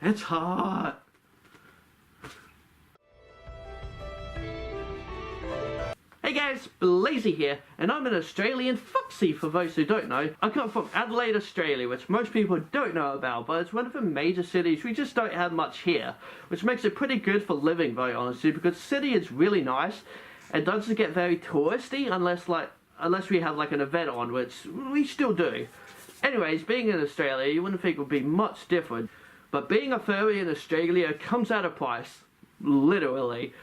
It's hot. Hey guys, Lazy here, and I'm an Australian foxy for those who don't know. I come from Adelaide, Australia, which most people don't know about, but it's one of the major cities we just don't have much here, which makes it pretty good for living, very honestly, because the city is really nice and doesn't get very touristy unless we have like an event on, which we still do. Anyways, being in Australia, you wouldn't think it would be much different, but being a furry in Australia comes at a price, literally.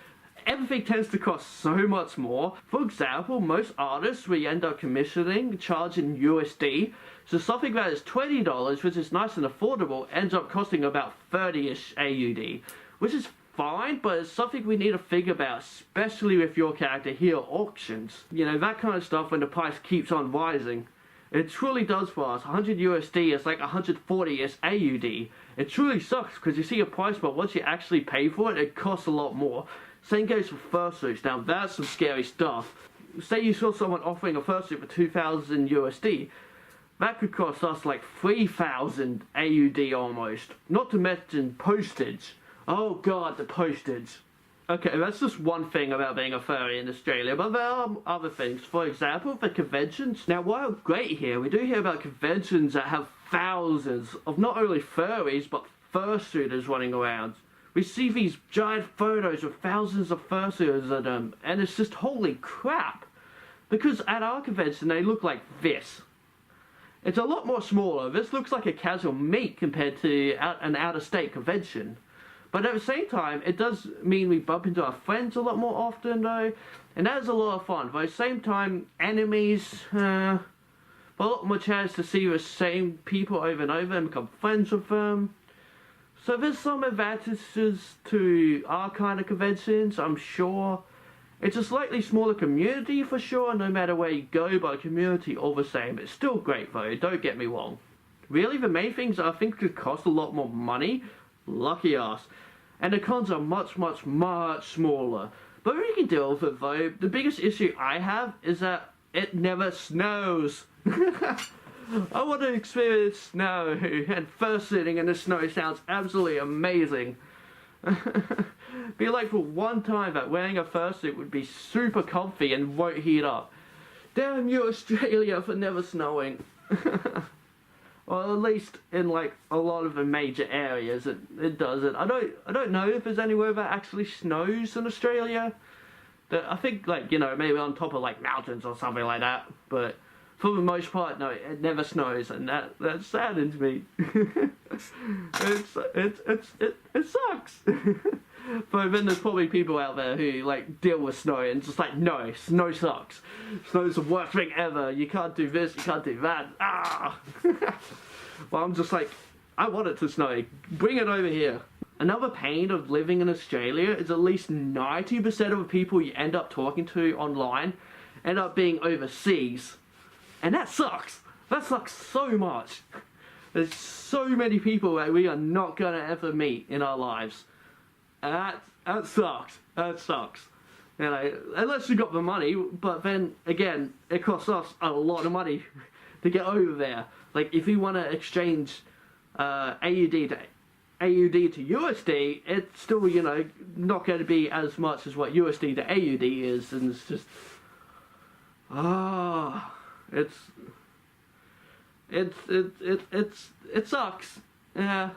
Everything tends to cost so much more. For example, most artists we end up commissioning charge in USD, so something that is $20, which is nice and affordable, ends up costing about 30-ish AUD, which is fine, but it's something we need to think about, especially with your character here at auctions. You know, that kind of stuff when the price keeps on rising. It truly does for us. 100 USD is like 140-ish AUD. It truly sucks because you see a price, but once you actually pay for it, it costs a lot more. Same goes for fursuits. Now that's some scary stuff. Say you saw someone offering a fursuit for 2,000 USD. That could cost us like 3,000 AUD almost. Not to mention postage. Oh god, the postage. Okay, that's just one thing about being a furry in Australia, but there are other things. For example, the conventions. Now while great here, we do hear about conventions that have thousands of not only furries, but fursuiters running around. We see these giant photos with thousands of fursuiters at them, and it's just holy crap. Because at our convention they look like this. It's a lot more smaller. This looks like a casual meet compared to an out-of-state convention. But at the same time, it does mean we bump into our friends a lot more often though, and that is a lot of fun. But at the same time, enemies, but a lot more chance to see the same people over and over and become friends with them. So there's some advantages to our kind of conventions, I'm sure. It's a slightly smaller community for sure, no matter where you go, but the community all the same. It's still great though, don't get me wrong. Really, the main things I think could cost a lot more money. Lucky us. And the cons are much smaller. But we can deal with it though. The biggest issue I have is that it never snows. I want to experience snow, and fursuiting in the snow sounds absolutely amazing. Be like for one time that wearing a fursuit would be super comfy and won't heat up. Damn you Australia for never snowing. Well, at least in like a lot of the major areas it doesn't. I don't know if there's anywhere that actually snows in Australia. I think like, you know, maybe on top of like mountains or something like that, but for the most part, no, it never snows, and that saddens me. It sucks. But then there's probably people out there who like deal with snow and just like, no, snow sucks. Snow's the worst thing ever. You can't do this, you can't do that. Ah. Well, I'm just like, I want it to snow. Bring it over here. Another pain of living in Australia is at least 90% of the people you end up talking to online end up being overseas. And that sucks. That sucks so much. There's so many people that we are not gonna ever meet in our lives. And that sucks. That sucks. You know, unless you got the money, but then again, it costs us a lot of money to get over there. Like if you want to exchange AUD to USD, it's still, you know, not going to be as much as what USD to AUD is, and it's just it sucks. Yeah.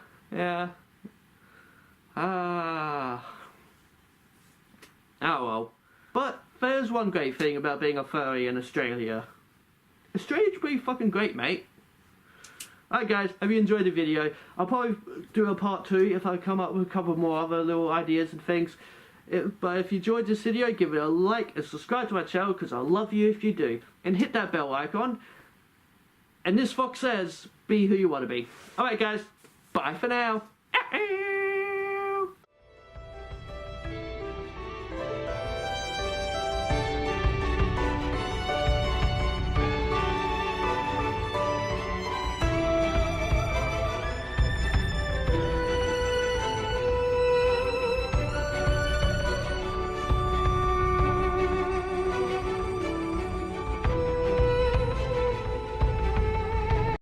Oh well. But there's one great thing about being a furry in Australia. Australia's pretty fucking great, mate. Alright guys, hope you enjoyed the video. I'll probably do a part 2 if I come up with a couple more other little ideas and things. But if you enjoyed this video, give it a like and subscribe to my channel, because I'll love you if you do. And hit that bell icon. And this fox says, be who you want to be. Alright guys, bye for now.